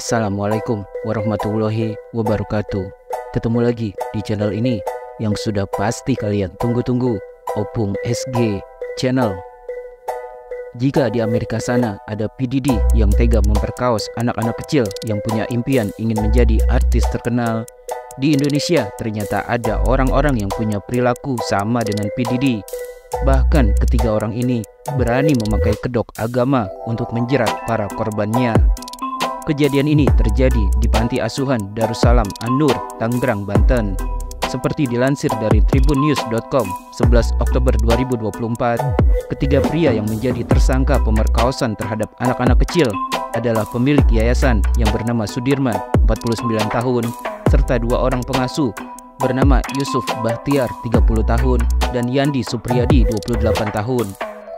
Assalamualaikum warahmatullahi wabarakatuh. Ketemu lagi di channel ini yang sudah pasti kalian tunggu-tunggu, Opung SG Channel. Jika di Amerika sana ada P. Diddy yang tega memperkaos anak-anak kecil yang punya impian ingin menjadi artis terkenal, di Indonesia ternyata ada orang-orang yang punya perilaku sama dengan P. Diddy. Bahkan ketiga orang ini berani memakai kedok agama untuk menjerat para korbannya. Kejadian ini terjadi di Panti Asuhan Darussalam An-Nur, Tangerang, Banten. Seperti dilansir dari tribunnews.com 11 Oktober 2024, ketiga pria yang menjadi tersangka pemerkosaan terhadap anak-anak kecil adalah pemilik yayasan yang bernama Sudirman, 49 tahun, serta dua orang pengasuh bernama Yusuf Bahtiar, 30 tahun, dan Yandi Supriyadi, 28 tahun.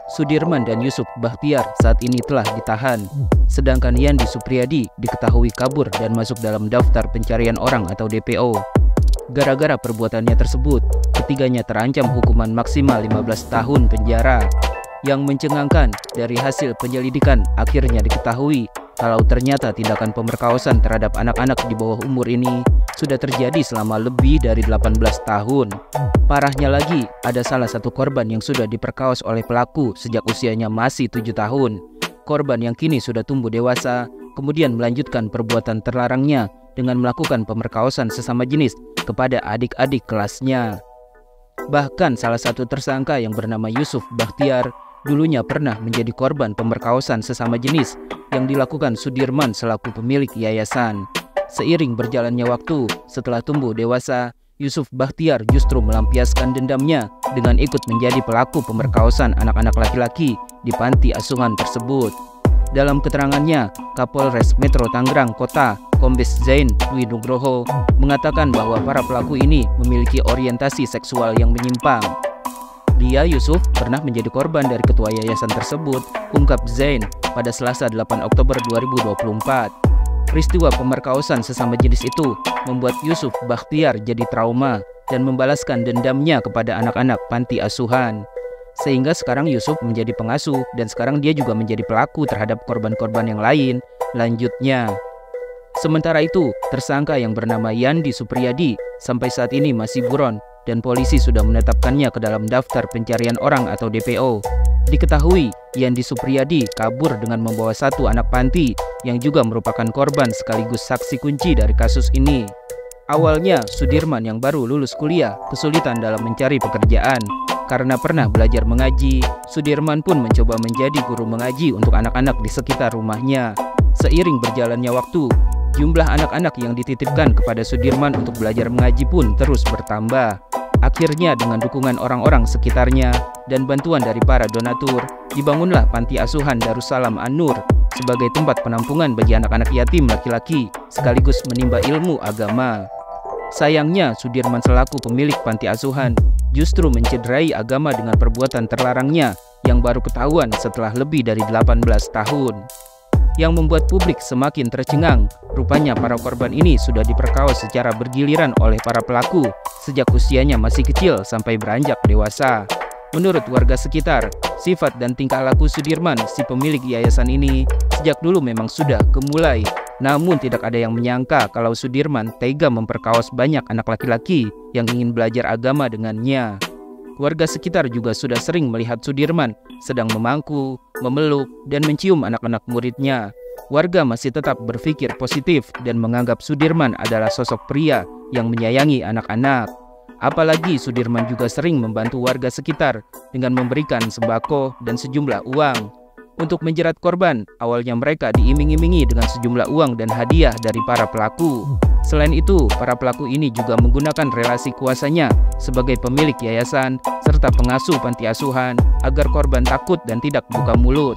Sudirman dan Yusuf Bahtiar saat ini telah ditahan, sedangkan Yandi Supriyadi diketahui kabur dan masuk dalam daftar pencarian orang atau DPO. Gara-gara perbuatannya tersebut, ketiganya terancam hukuman maksimal 15 tahun penjara. Yang mencengangkan, dari hasil penyelidikan akhirnya diketahui kalau ternyata tindakan pemerkosaan terhadap anak-anak di bawah umur ini sudah terjadi selama lebih dari 18 tahun. Parahnya lagi, ada salah satu korban yang sudah diperkaos oleh pelaku sejak usianya masih 7 tahun. Korban yang kini sudah tumbuh dewasa, kemudian melanjutkan perbuatan terlarangnya dengan melakukan pemerkosaan sesama jenis kepada adik-adik kelasnya. Bahkan salah satu tersangka yang bernama Yusuf Bahtiar dulunya pernah menjadi korban pemerkosaan sesama jenis yang dilakukan Sudirman selaku pemilik yayasan. Seiring berjalannya waktu, setelah tumbuh dewasa, Yusuf Bahtiar justru melampiaskan dendamnya dengan ikut menjadi pelaku pemerkosaan anak-anak laki-laki di panti asuhan tersebut. Dalam keterangannya, Kapolres Metro Tangerang Kota, Kombes Zain Dwi Nugroho, mengatakan bahwa para pelaku ini memiliki orientasi seksual yang menyimpang. Dia, Yusuf, pernah menjadi korban dari ketua yayasan tersebut, ungkap Zain pada Selasa 8 Oktober 2024. Peristiwa pemerkosaan sesama jenis itu membuat Yusuf Bahtiar jadi trauma dan membalaskan dendamnya kepada anak-anak panti asuhan. Sehingga sekarang Yusuf menjadi pengasuh dan sekarang dia juga menjadi pelaku terhadap korban-korban yang lain. Lanjutnya, sementara itu, tersangka yang bernama Yandi Supriyadi sampai saat ini masih buron dan polisi sudah menetapkannya ke dalam daftar pencarian orang atau DPO. Diketahui, Yandi Supriyadi kabur dengan membawa satu anak panti yang juga merupakan korban sekaligus saksi kunci dari kasus ini. Awalnya, Sudirman yang baru lulus kuliah kesulitan dalam mencari pekerjaan. Karena pernah belajar mengaji, Sudirman pun mencoba menjadi guru mengaji untuk anak-anak di sekitar rumahnya. Seiring berjalannya waktu, jumlah anak-anak yang dititipkan kepada Sudirman untuk belajar mengaji pun terus bertambah. Akhirnya dengan dukungan orang-orang sekitarnya dan bantuan dari para donatur, dibangunlah Panti Asuhan Darussalam An-Nur sebagai tempat penampungan bagi anak-anak yatim laki-laki sekaligus menimba ilmu agama. Sayangnya, Sudirman selaku pemilik panti asuhan justru mencederai agama dengan perbuatan terlarangnya yang baru ketahuan setelah lebih dari 18 tahun. Yang membuat publik semakin tercengang, rupanya para korban ini sudah diperkaos secara bergiliran oleh para pelaku sejak usianya masih kecil sampai beranjak dewasa. Menurut warga sekitar, sifat dan tingkah laku Sudirman, si pemilik yayasan ini, sejak dulu memang sudah gemulai. Namun tidak ada yang menyangka kalau Sudirman tega memperkaos banyak anak laki-laki yang ingin belajar agama dengannya. Warga sekitar juga sudah sering melihat Sudirman sedang memangku, memeluk, dan mencium anak-anak muridnya. Warga masih tetap berpikir positif dan menganggap Sudirman adalah sosok pria yang menyayangi anak-anak. Apalagi Sudirman juga sering membantu warga sekitar dengan memberikan sembako dan sejumlah uang. Untuk menjerat korban, awalnya mereka diiming-imingi dengan sejumlah uang dan hadiah dari para pelaku. Selain itu, para pelaku ini juga menggunakan relasi kuasanya sebagai pemilik yayasan serta pengasuh panti asuhan agar korban takut dan tidak buka mulut.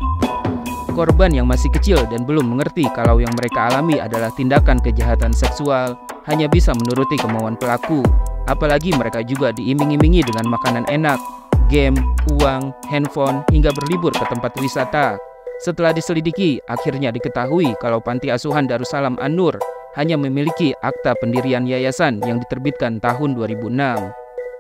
Korban yang masih kecil dan belum mengerti kalau yang mereka alami adalah tindakan kejahatan seksual hanya bisa menuruti kemauan pelaku. Apalagi mereka juga diiming-imingi dengan makanan enak, game, uang, handphone, hingga berlibur ke tempat wisata. Setelah diselidiki, akhirnya diketahui kalau Panti Asuhan Darussalam An-Nur hanya memiliki akta pendirian yayasan yang diterbitkan tahun 2006.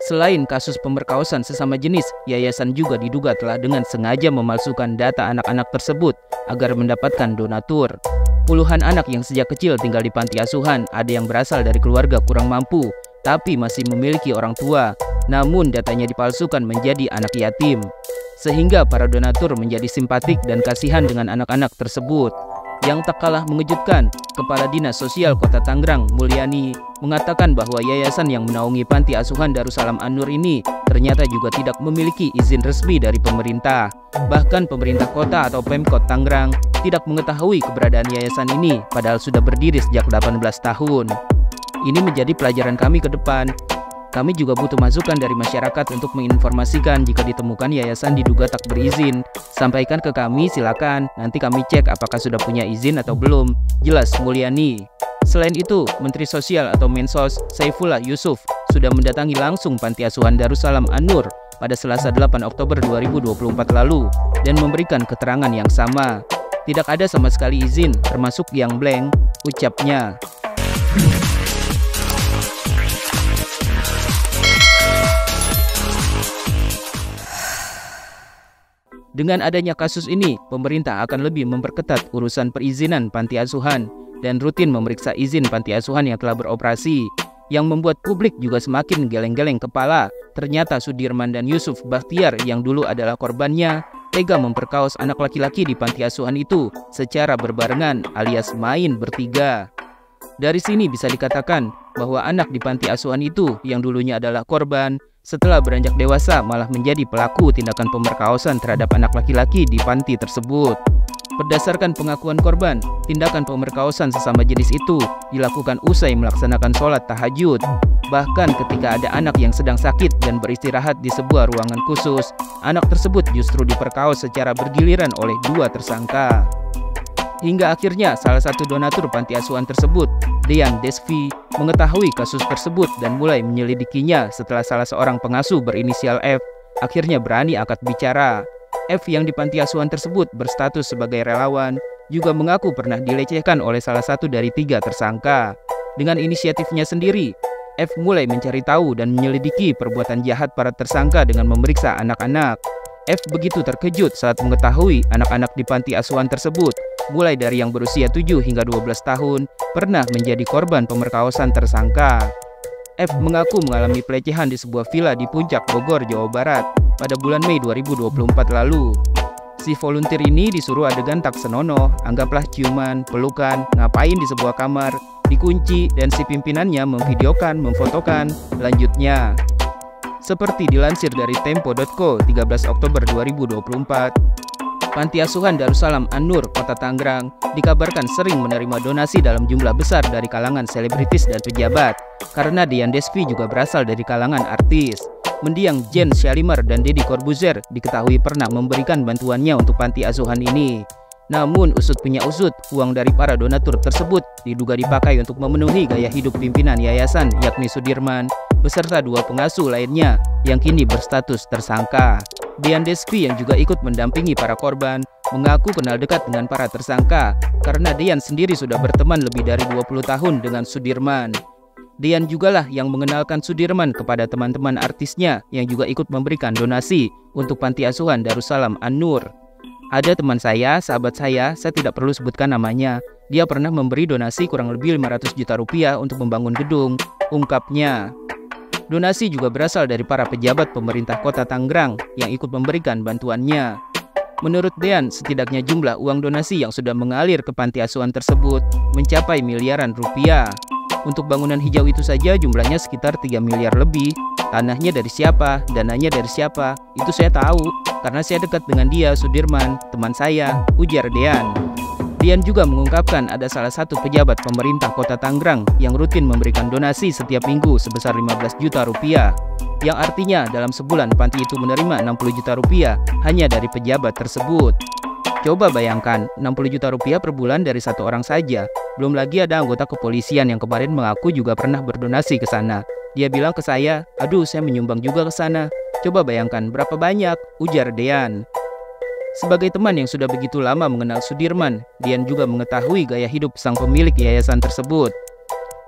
Selain kasus pemerkosaan sesama jenis, yayasan juga diduga telah dengan sengaja memalsukan data anak-anak tersebut agar mendapatkan donatur. Puluhan anak yang sejak kecil tinggal di panti asuhan, ada yang berasal dari keluarga kurang mampu, tapi masih memiliki orang tua, namun datanya dipalsukan menjadi anak yatim. Sehingga para donatur menjadi simpatik dan kasihan dengan anak-anak tersebut. Yang tak kalah mengejutkan, Kepala Dinas Sosial Kota Tangerang, Mulyani, mengatakan bahwa yayasan yang menaungi panti asuhan Darussalam An-Nur ini ternyata juga tidak memiliki izin resmi dari pemerintah. Bahkan pemerintah kota atau Pemkot Tangerang tidak mengetahui keberadaan yayasan ini, padahal sudah berdiri sejak 18 tahun. Ini menjadi pelajaran kami ke depan. Kami juga butuh masukan dari masyarakat untuk menginformasikan jika ditemukan yayasan diduga tak berizin. Sampaikan ke kami silakan, nanti kami cek apakah sudah punya izin atau belum. Jelas Mulyani. Selain itu, Menteri Sosial atau Mensos Saifullah Yusuf sudah mendatangi langsung panti asuhan Darussalam An-Nur pada Selasa 8 Oktober 2024 lalu dan memberikan keterangan yang sama. Tidak ada sama sekali izin, termasuk yang blank, ucapnya. Dengan adanya kasus ini, pemerintah akan lebih memperketat urusan perizinan panti asuhan dan rutin memeriksa izin panti asuhan yang telah beroperasi. Yang membuat publik juga semakin geleng-geleng kepala. Ternyata Sudirman dan Yusuf Bakhtiar yang dulu adalah korbannya tega memperkaos anak laki-laki di panti asuhan itu secara berbarengan alias main bertiga. Dari sini bisa dikatakan bahwa anak di panti asuhan itu yang dulunya adalah korban, setelah beranjak dewasa malah menjadi pelaku tindakan pemerkosaan terhadap anak laki-laki di panti tersebut. Berdasarkan pengakuan korban, tindakan pemerkosaan sesama jenis itu dilakukan usai melaksanakan sholat tahajud. Bahkan ketika ada anak yang sedang sakit dan beristirahat di sebuah ruangan khusus, anak tersebut justru diperkaos secara bergiliran oleh dua tersangka. Hingga akhirnya salah satu donatur panti asuhan tersebut, Dean Desvi, mengetahui kasus tersebut dan mulai menyelidikinya setelah salah seorang pengasuh berinisial F akhirnya berani angkat bicara. F yang di panti asuhan tersebut berstatus sebagai relawan juga mengaku pernah dilecehkan oleh salah satu dari tiga tersangka. Dengan inisiatifnya sendiri, F mulai mencari tahu dan menyelidiki perbuatan jahat para tersangka dengan memeriksa anak-anak. F begitu terkejut saat mengetahui anak-anak di panti asuhan tersebut, mulai dari yang berusia 7 hingga 12 tahun, pernah menjadi korban pemerkosaan tersangka. F mengaku mengalami pelecehan di sebuah villa di Puncak Bogor, Jawa Barat pada bulan Mei 2024 lalu. Si volunteer ini disuruh adegan tak senonoh, anggaplah ciuman, pelukan, ngapain di sebuah kamar, dikunci, dan si pimpinannya memvideokan, memfotokan, lanjutnya. Seperti dilansir dari Tempo.co 13 Oktober 2024, Panti Asuhan Darussalam An-Nur, Kota Tangerang, dikabarkan sering menerima donasi dalam jumlah besar dari kalangan selebritis dan pejabat, karena Dean Desvi juga berasal dari kalangan artis. Mendiang Jen Shalimar dan Deddy Corbuzier diketahui pernah memberikan bantuannya untuk panti asuhan ini. Namun usut punya usut, uang dari para donatur tersebut diduga dipakai untuk memenuhi gaya hidup pimpinan yayasan yakni Sudirman, beserta dua pengasuh lainnya yang kini berstatus tersangka. Dean Desvi yang juga ikut mendampingi para korban mengaku kenal dekat dengan para tersangka karena Dean sendiri sudah berteman lebih dari 20 tahun dengan Sudirman. Dean jugalah yang mengenalkan Sudirman kepada teman-teman artisnya yang juga ikut memberikan donasi untuk panti asuhan Darussalam An-Nur. Ada teman saya, sahabat saya tidak perlu sebutkan namanya. Dia pernah memberi donasi kurang lebih 500 juta rupiah untuk membangun gedung, ungkapnya. Donasi juga berasal dari para pejabat pemerintah kota Tangerang yang ikut memberikan bantuannya. Menurut Dean, setidaknya jumlah uang donasi yang sudah mengalir ke panti asuhan tersebut mencapai miliaran rupiah. Untuk bangunan hijau itu saja jumlahnya sekitar 3 miliar lebih. Tanahnya dari siapa, dananya dari siapa, itu saya tahu karena saya dekat dengan dia, Sudirman, teman saya, ujar Dean. Dean juga mengungkapkan ada salah satu pejabat pemerintah kota Tangerang yang rutin memberikan donasi setiap minggu sebesar 15 juta rupiah, yang artinya dalam sebulan panti itu menerima 60 juta rupiah hanya dari pejabat tersebut. Coba bayangkan, 60 juta rupiah per bulan dari satu orang saja. Belum lagi ada anggota kepolisian yang kemarin mengaku juga pernah berdonasi ke sana. Dia bilang ke saya, aduh saya menyumbang juga ke sana. Coba bayangkan berapa banyak, ujar Dean. Sebagai teman yang sudah begitu lama mengenal Sudirman, Dean juga mengetahui gaya hidup sang pemilik yayasan tersebut.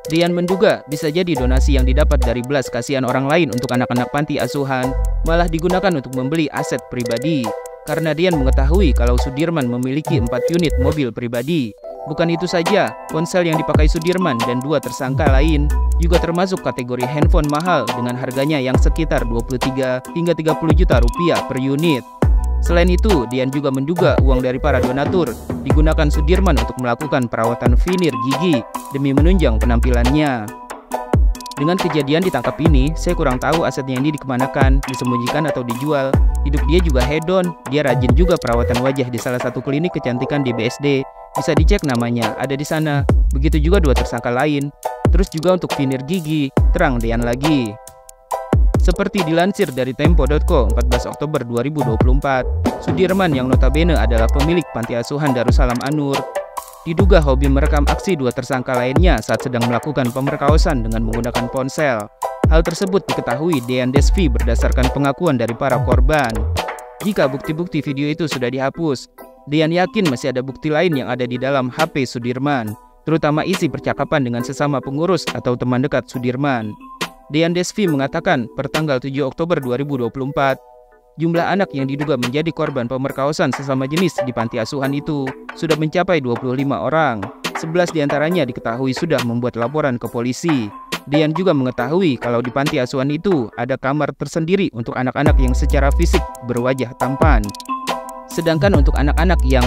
Dean menduga bisa jadi donasi yang didapat dari belas kasihan orang lain untuk anak-anak panti asuhan malah digunakan untuk membeli aset pribadi. Karena Dean mengetahui kalau Sudirman memiliki 4 unit mobil pribadi. Bukan itu saja, ponsel yang dipakai Sudirman dan 2 tersangka lain juga termasuk kategori handphone mahal dengan harganya yang sekitar 23 hingga 30 juta rupiah per unit. Selain itu, Dian juga menduga uang dari para donatur digunakan Sudirman untuk melakukan perawatan veneer gigi demi menunjang penampilannya. Dengan kejadian ditangkap ini, saya kurang tahu asetnya ini dikemanakan, disembunyikan atau dijual. Hidup dia juga hedon, dia rajin juga perawatan wajah di salah satu klinik kecantikan di BSD. Bisa dicek namanya, ada di sana. Begitu juga 2 tersangka lain. Terus juga untuk veneer gigi, terang Dian lagi. Seperti dilansir dari Tempo.co 14 Oktober 2024, Sudirman yang notabene adalah pemilik panti asuhan Darussalam An-Nur, diduga hobi merekam aksi 2 tersangka lainnya saat sedang melakukan pemerkosaan dengan menggunakan ponsel. Hal tersebut diketahui Dean Desvi berdasarkan pengakuan dari para korban. Jika bukti-bukti video itu sudah dihapus, Dean yakin masih ada bukti lain yang ada di dalam HP Sudirman, terutama isi percakapan dengan sesama pengurus atau teman dekat Sudirman. Dean Desvi mengatakan per tanggal 7 Oktober 2024, jumlah anak yang diduga menjadi korban pemerkosaan sesama jenis di panti asuhan itu sudah mencapai 25 orang. 11 diantaranya diketahui sudah membuat laporan ke polisi. Dean juga mengetahui kalau di panti asuhan itu ada kamar tersendiri untuk anak-anak yang secara fisik berwajah tampan. Sedangkan untuk anak-anak yang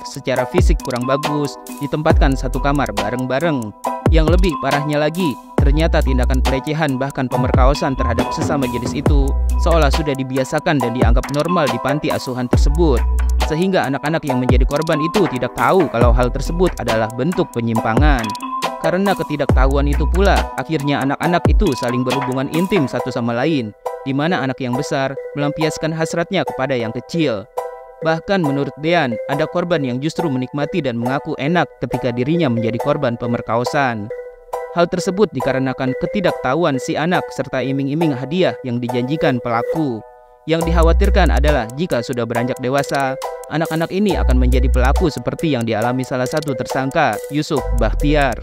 secara fisik kurang bagus ditempatkan satu kamar bareng-bareng. Yang lebih parahnya lagi, ternyata tindakan pelecehan bahkan pemerkosaan terhadap sesama jenis itu seolah sudah dibiasakan dan dianggap normal di panti asuhan tersebut. Sehingga anak-anak yang menjadi korban itu tidak tahu kalau hal tersebut adalah bentuk penyimpangan. Karena ketidaktahuan itu pula, akhirnya anak-anak itu saling berhubungan intim satu sama lain, di mana anak yang besar melampiaskan hasratnya kepada yang kecil. Bahkan menurut Dean, ada korban yang justru menikmati dan mengaku enak ketika dirinya menjadi korban pemerkosaan. Hal tersebut dikarenakan ketidaktahuan si anak serta iming-iming hadiah yang dijanjikan pelaku. Yang dikhawatirkan adalah jika sudah beranjak dewasa, anak-anak ini akan menjadi pelaku seperti yang dialami salah satu tersangka, Yusuf Bahtiar.